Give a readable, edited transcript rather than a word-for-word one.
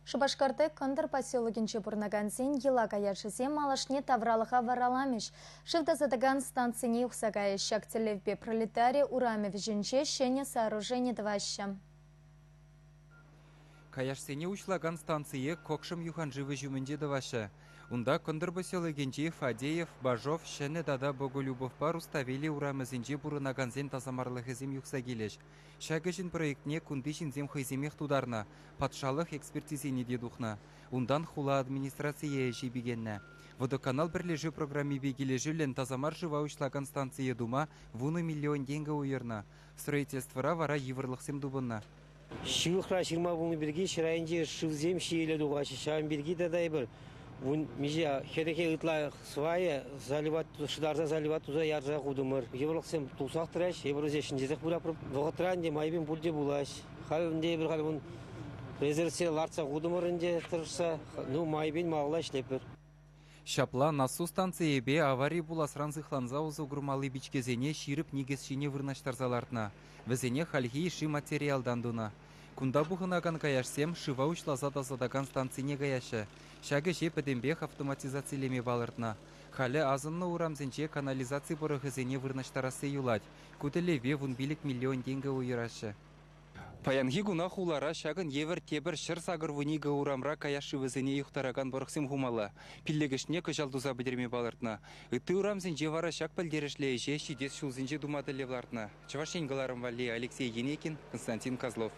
Шубашкарты Кондыр поселогинче бурнаганзин ела каяшызе малашне тавралыға вараламеш. Шывда задаган станцияне ұқсағайы шактелевбе пролетария урамев жінче шене сооружение дваща. Каяшсене учлаган станции кокшым юханжывы жүмінде дваща. Унда Кондыр поселогинче Фадеев, Бажов, шене дада Боголюбов бар уставили урамызинче бурнаганзин тазамарлығызым юқса келеш. Шагышын проектне кундышын зем хайземех тударна, патшалық экспертизене дедухна. Ундан хула администрация жебегенна. Водоканал бірлежі программе бегележілен тазамар жыва учлаган станция дума вуны миллион деньга уерна. Строительствора вара еврлықсым дубынна. Шивықра шырма бұны бірге шырайынже шывзем шиелі дуға шишам бірге дадай бір. Вон меже хереке ытла свая заливат шидарза заливат туза яржа кудумыр. Еврлыксем тусак траш, еврозе шинжезек бурапрып, вогатранде майбин булде булаш. Халынде бир халын резервсе ларца кудумырынде тырса, ну майбин мағла ишлепер. Шапла насу станция бе аварий буласран зыхланза узу гурмалы бичкезене ширып негесшине вырнаштарзалартна. Везене хальхи ши материалдан дуна. Кунда бұғынаған каяшсем шыва учлаза тазадаган станцияне каяшы. Шагы же пәдембех автоматизациялеме балыртна. Халі азынны урамзенче канализация бұрығызене вырнаштарасы юлать. Күтілеве вунбилік миллион деньги уйрашы. Паянги гуна хулара шагын евер тебір шыр сагыр вунига урамра каяшы візіне юқтараган бұрықсым хумала. Пиллегішне көжалдуза бідерме балыртна. Үтті урамзенче вара шак пәлдерішлейше шидес шулзенче думады левлартна. Чавашен галарым вали Алексей Енекин, Константин Козлов.